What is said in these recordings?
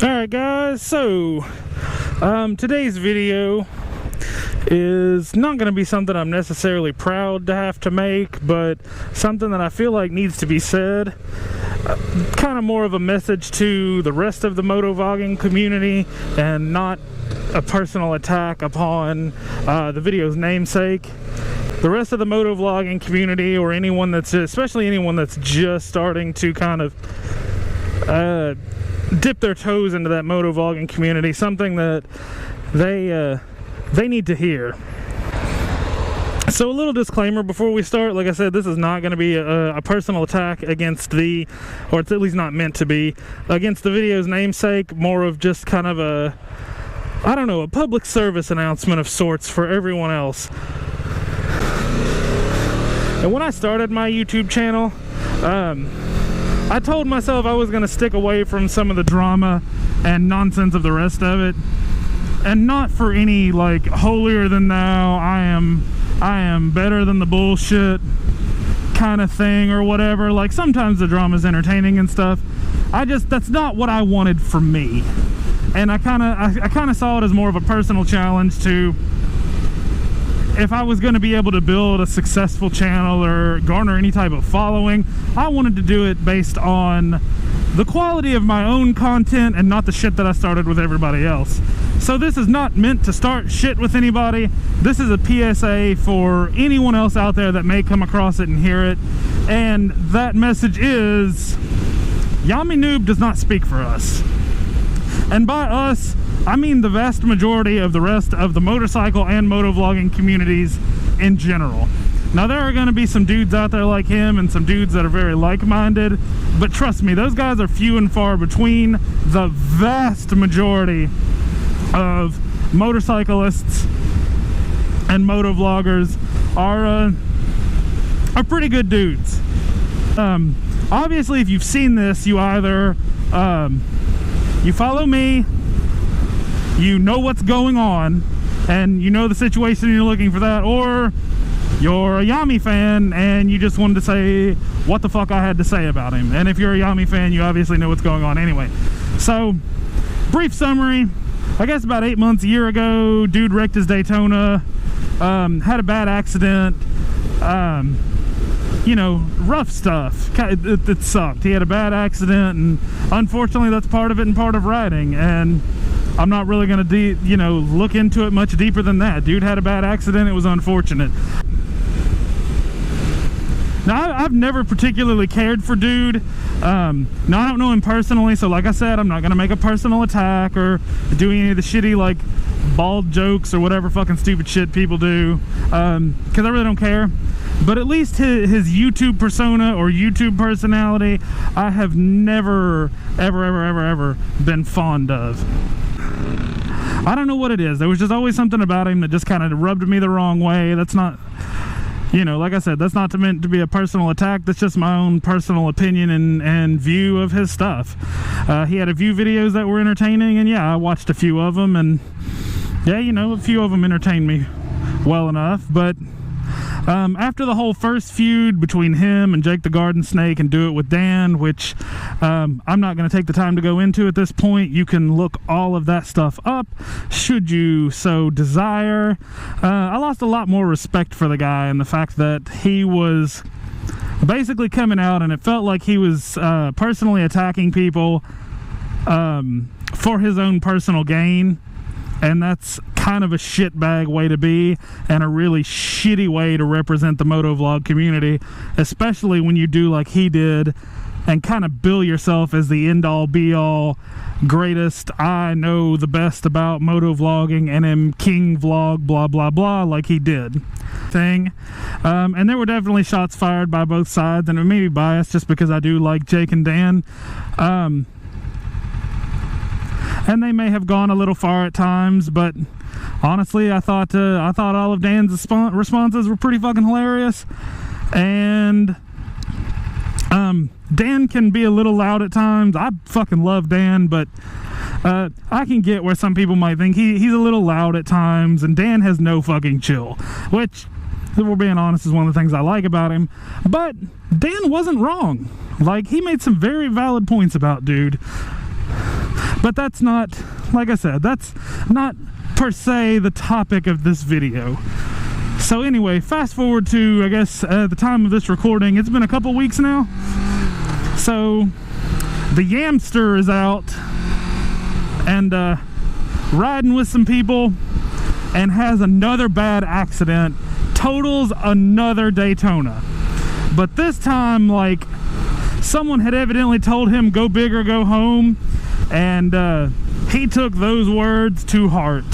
Alright guys, so today's video is not going to be something I'm necessarily proud to have to make, but something that I feel like needs to be said. Kind of more of a message to the rest of the motovlogging community and not a personal attack upon the video's namesake. The rest of the motovlogging community, or anyone that's, especially anyone that's just starting to kind of dip their toes into that motovlogging community, something that they need to hear. So a little disclaimer before we start. Like I said, this is not going to be a personal attack against the, or it's at least not meant to be, against the video's namesake. More of just kind of a, I don't know, a public service announcement of sorts for everyone else. And when I started my YouTube channel, I told myself I was going to stick away from some of the drama and nonsense of the rest of it. And not for any, like, holier than thou, I am better than the bullshit kind of thing or whatever. Like, sometimes the drama's entertaining and stuff. That's not what I wanted for me. And I kind of saw it as more of a personal challenge to, if I was going to be able to build a successful channel or garner any type of following, I wanted to do it based on the quality of my own content and not the shit that I started with everybody else. So this is not meant to start shit with anybody. This is a PSA for anyone else out there that may come across it and hear it. And that message is, Yammie Noob does not speak for us. And by us, I mean the vast majority of the rest of the motorcycle and motovlogging communities in general. Now, there are going to be some dudes out there like him and some dudes that are very like-minded, but trust me, those guys are few and far between. The vast majority of motorcyclists and motovloggers are pretty good dudes. Obviously, if you've seen this, you either you follow me, you know what's going on, and you know the situation and you're looking for that, or you're a Yammie fan and you just wanted to say what the fuck I had to say about him. And if you're a Yammie fan, you obviously know what's going on anyway. So, brief summary. I guess about 8 months, a year ago, dude wrecked his Daytona, had a bad accident, you know, rough stuff. It sucked. He had a bad accident, and unfortunately that's part of it and part of riding. And I'm not really going to, look into it much deeper than that. Dude had a bad accident. It was unfortunate. Now, I've never particularly cared for dude. Now, I don't know him personally, so like I said, I'm not going to make a personal attack or do any of the shitty, like, bald jokes or whatever fucking stupid shit people do, because I really don't care. But at least his YouTube persona or YouTube personality, I have never, ever been fond of. I don't know what it is. There was just always something about him that just kind of rubbed me the wrong way. That's not, like I said, that's not meant to be a personal attack. That's just my own personal opinion and view of his stuff. He had a few videos that were entertaining, and yeah, I watched a few of them, and yeah, a few of them entertained me well enough. But after the whole first feud between him and Jake the Garden Snake and Do It With Dan, which I'm not going to take the time to go into at this point, you can look all of that stuff up should you so desire. I lost a lot more respect for the guy, and the fact that he was basically coming out and it felt like he was personally attacking people for his own personal gain. And that's kind of a shitbag way to be, and a really shitty way to represent the motovlog community, especially when you do like he did and kind of bill yourself as the end-all be-all greatest, I know the best about motovlogging and am king vlog blah blah blah like he did thing. And there were definitely shots fired by both sides, and it may be biased just because I do like Jake and Dan. And they may have gone a little far at times, but honestly, I thought all of Dan's responses were pretty fucking hilarious. And Dan can be a little loud at times. I fucking love Dan, but I can get where some people might think he's a little loud at times, and Dan has no fucking chill, which, if we're being honest, is one of the things I like about him. But Dan wasn't wrong. Like, he made some very valid points about dude. But that's not, like I said, that's not per se the topic of this video. So anyway, fast forward to, I guess, the time of this recording. It's been a couple weeks now. So the Yamster is out and riding with some people and has another bad accident, totals another Daytona. But this time, like, someone had evidently told him go big or go home, and he took those words to heart.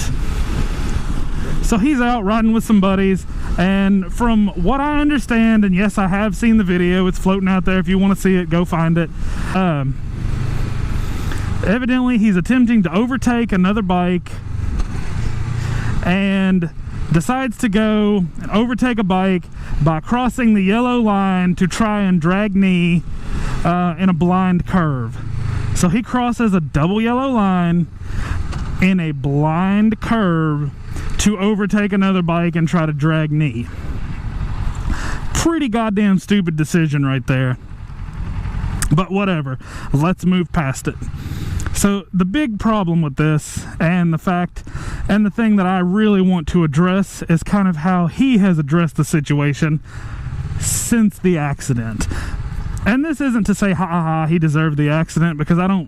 So he's out riding with some buddies, and from what I understand, and yes, I have seen the video, it's floating out there. If you want to see it, go find it. Evidently he's attempting to overtake another bike and decides to go and overtake a bike by crossing the yellow line to try and drag knee in a blind curve. So he crosses a double yellow line in a blind curve to overtake another bike and try to drag knee. Pretty goddamn stupid decision right there. But whatever, let's move past it. So the big problem with this, and the fact, and the thing that I really want to address, is kind of how he has addressed the situation since the accident. And this isn't to say, ha ha ha, he deserved the accident, because I don't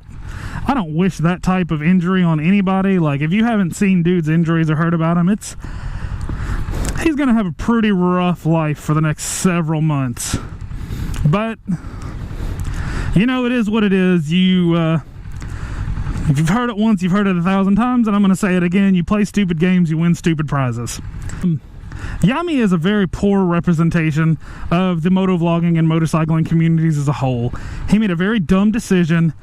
wish that type of injury on anybody. Like, if you haven't seen dude's injuries or heard about him, he's gonna have a pretty rough life for the next several months. But you know, it is what it is. If you've heard it once, you've heard it 1,000 times, and I'm gonna say it again. You play stupid games, you win stupid prizes. Yammie is a very poor representation of the motovlogging and motorcycling communities as a whole. He made a very dumb decision,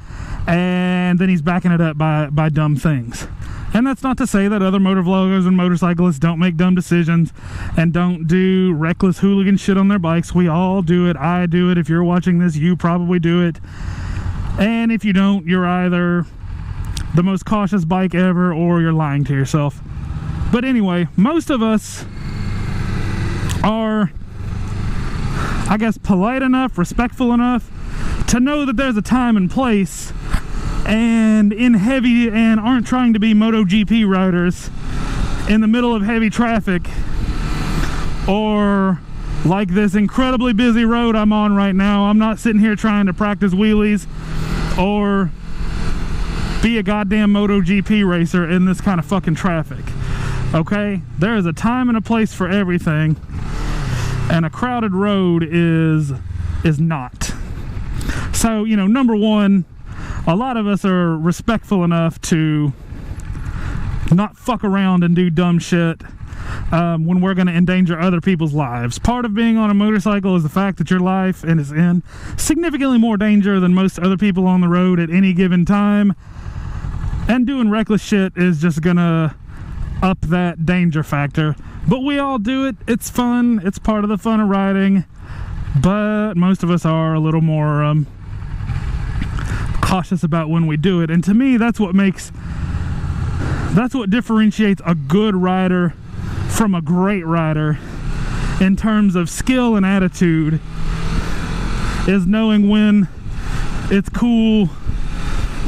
and then he's backing it up by dumb things. And that's not to say that other motovloggers and motorcyclists don't make dumb decisions and don't do reckless hooligan shit on their bikes. We all do it. I do it. If you're watching this, you probably do it. And if you don't, you're either the most cautious bike ever or you're lying to yourself. But anyway, most of us are, I guess, polite enough, respectful enough to know that there's a time and place, and aren't trying to be MotoGP riders in the middle of heavy traffic, or like this incredibly busy road I'm on right now. I'm not sitting here trying to practice wheelies or be a goddamn MotoGP racer in this kind of fucking traffic. Okay? There is a time and a place for everything, and a crowded road is not. So, you know, number one, a lot of us are respectful enough to not fuck around and do dumb shit when we're going to endanger other people's lives. Part of being on a motorcycle is the fact that your life is in significantly more danger than most other people on the road at any given time. And doing reckless shit is just gonna up that danger factor. But we all do it. It's fun. It's part of the fun of riding. But most of us are a little more cautious about when we do it. And to me, that's what differentiates a good rider from a great rider in terms of skill and attitude, is knowing when it's cool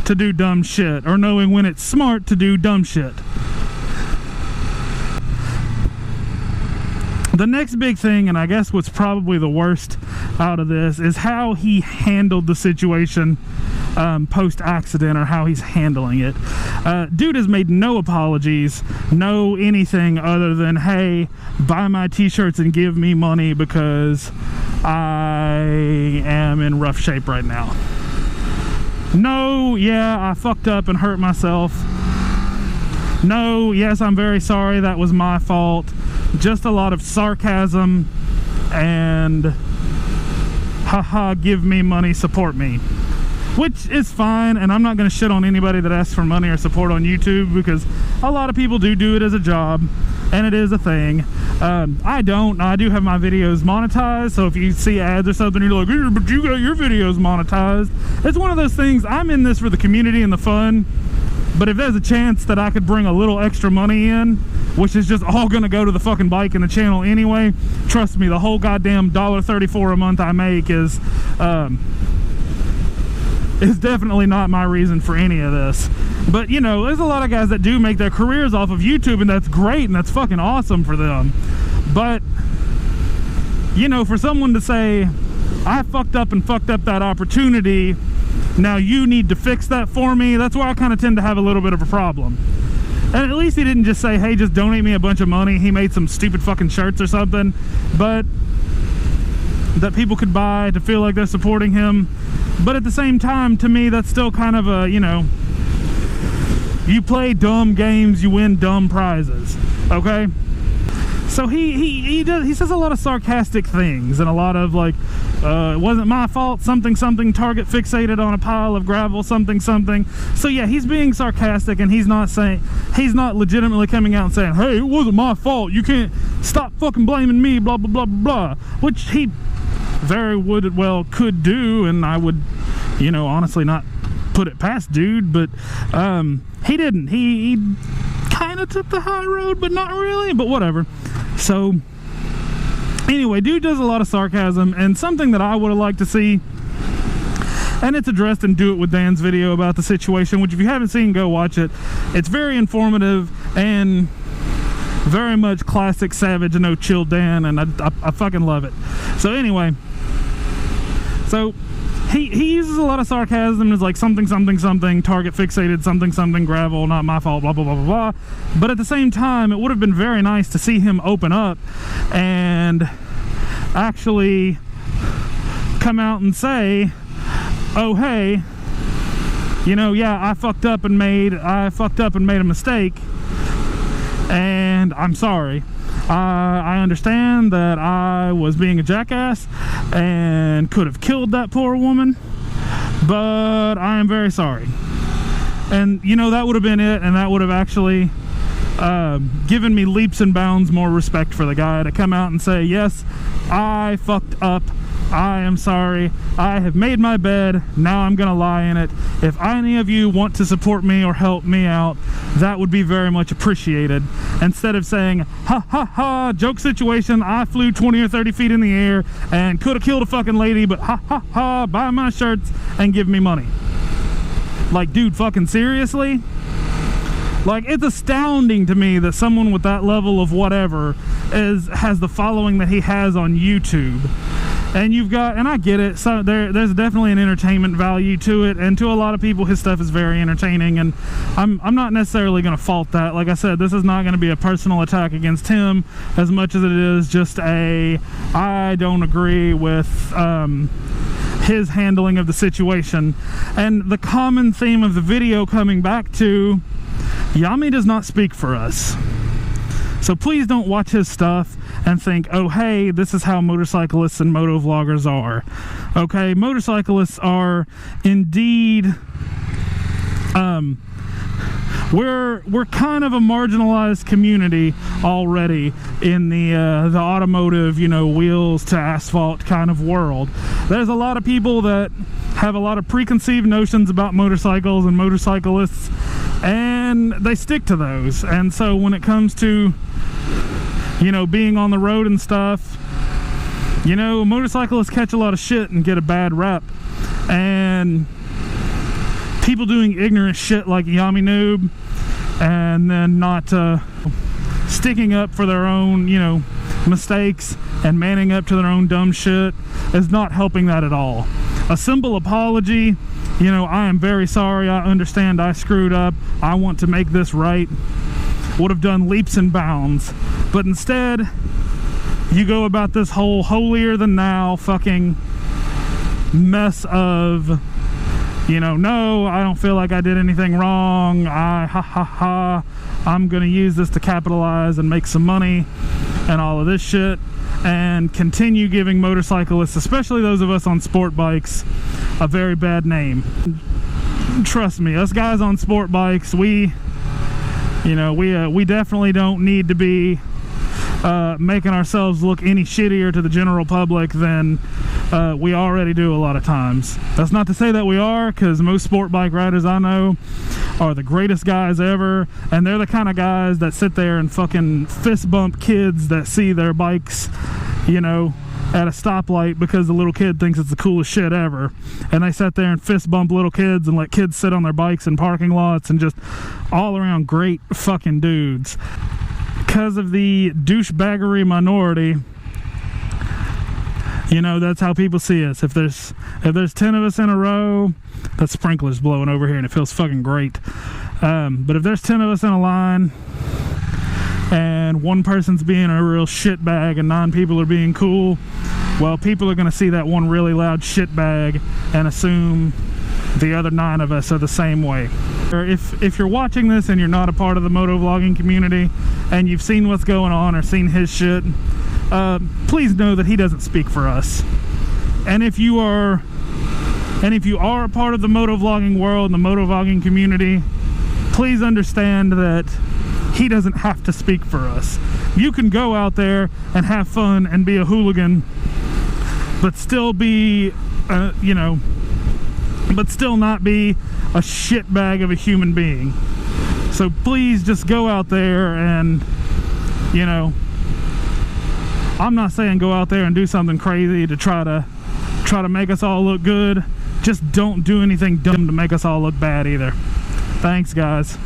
to do dumb shit, or knowing when it's smart to do dumb shit. The next big thing, and I guess what's probably the worst out of this, is how he handled the situation post-accident, or how he's handling it. Dude has made no apologies, no anything other than, hey, buy my t-shirts and give me money because I am in rough shape right now. No, yeah, I fucked up and hurt myself. No, yes, I'm very sorry, that was my fault. Just a lot of sarcasm and haha, give me money, support me. Which is fine, and I'm not going to shit on anybody that asks for money or support on YouTube, because a lot of people do it as a job, and it is a thing. I do have my videos monetized, so if you see ads or something, you're like, hey, but you got your videos monetized. It's one of those things. I'm in this for the community and the fun, but if there's a chance that I could bring a little extra money in, which is just all gonna go to the fucking bike and the channel anyway, trust me, the whole goddamn $1.34 a month I make is is definitely not my reason for any of this. But, you know, there's a lot of guys that do make their careers off of YouTube, and that's great, and that's fucking awesome for them. But, you know, for someone to say, I fucked up that opportunity, now you need to fix that for me, that's where I kind of tend to have a little bit of a problem. And at least he didn't just say, hey, just donate me a bunch of money. He made some stupid fucking shirts or something, but that people could buy to feel like they're supporting him. But at the same time, to me, that's still kind of a, you know, you play dumb games, you win dumb prizes, okay? So he says a lot of sarcastic things, and a lot of like, it wasn't my fault, something, target fixated on a pile of gravel, something. So yeah, he's being sarcastic, and he's not legitimately coming out and saying, hey, it wasn't my fault, you can't stop fucking blaming me, blah, blah, blah, blah, which he very well could do, and I would, you know, honestly not put it past dude, but he didn't. He kind of took the high road, but not really, but whatever. So anyway, dude does a lot of sarcasm, and something that I would have liked to see, and it's addressed in Do It With Dan's video about the situation, which if you haven't seen, go watch it. It's very informative and very much classic Savage and No Chill Dan, and I fucking love it. So anyway, so he uses a lot of sarcasm. It's like something, target fixated, something, gravel, not my fault, blah, blah, blah, blah, blah. But at the same time, it would have been very nice to see him open up and actually come out and say, oh, hey, you know, yeah, I fucked up and made a mistake, and I'm sorry. I understand that I was being a jackass and could have killed that poor woman, but I am very sorry. And, you know, that would have been it, and that would have actually given me leaps and bounds more respect for the guy to come out and say, yes, I fucked up. I am sorry. I have made my bed. Now I'm gonna lie in it. If any of you want to support me or help me out, that would be very much appreciated. Instead of saying, ha ha ha, joke situation, I flew 20 or 30 feet in the air and could have killed a fucking lady, but ha ha ha, buy my shirts and give me money. Like, dude, fucking seriously? Like, it's astounding to me that someone with that level of whatever has the following that he has on YouTube. And you've got, and I get it, so there's definitely an entertainment value to it, and to a lot of people his stuff is very entertaining, and I'm not necessarily going to fault that. Like I said, this is not going to be a personal attack against him as much as it is just I don't agree with his handling of the situation. And the common theme of the video coming back to, Yammie does not speak for us. So please don't watch his stuff and think, oh, hey, this is how motorcyclists and motovloggers are. Okay, motorcyclists are indeed, we're kind of a marginalized community already in the automotive, you know, wheels to asphalt kind of world. There's a lot of people that have a lot of preconceived notions about motorcycles and motorcyclists, and they stick to those. And so when it comes to, you know, being on the road and stuff, you know, motorcyclists catch a lot of shit and get a bad rep. And people doing ignorant shit like Yammie Noob and then not sticking up for their own, you know, mistakes and manning up to their own dumb shit is not helping that at all. A simple apology, you know, I am very sorry, I understand I screwed up, I want to make this right, would have done leaps and bounds. But instead, you go about this whole holier than thou fucking mess of, you know, no, I don't feel like I did anything wrong, I'm gonna use this to capitalize and make some money and all of this shit, and continue giving motorcyclists, especially those of us on sport bikes, a very bad name. Trust me, us guys on sport bikes, we definitely don't need to be making ourselves look any shittier to the general public than we already do a lot of times. That's not to say that we are, because most sport bike riders I know are the greatest guys ever, and they're the kind of guys that sit there and fucking fist bump kids that see their bikes you know, at a stoplight because the little kid thinks it's the coolest shit ever, and they sit there and fist bump little kids and let kids sit on their bikes in parking lots, and just all around great fucking dudes. Because of the douchebaggery minority, you know, that's how people see us. If there's 10 of us in a row, that sprinkler's blowing over here and it feels fucking great. But if there's 10 of us in a line and one person's being a real shitbag and 9 people are being cool, well, people are going to see that one really loud shitbag and assume the other 9 of us are the same way. Or if you're watching this and you're not a part of the motovlogging community and you've seen what's going on or seen his shit, please know that he doesn't speak for us. And if you are a part of the motovlogging world and the motovlogging community, please understand that he doesn't have to speak for us. You can go out there and have fun and be a hooligan, but still be, you know, but still not be a shitbag of a human being. So please just go out there and, you know, I'm not saying go out there and do something crazy to try to make us all look good. Just don't do anything dumb to make us all look bad either. Thanks, guys.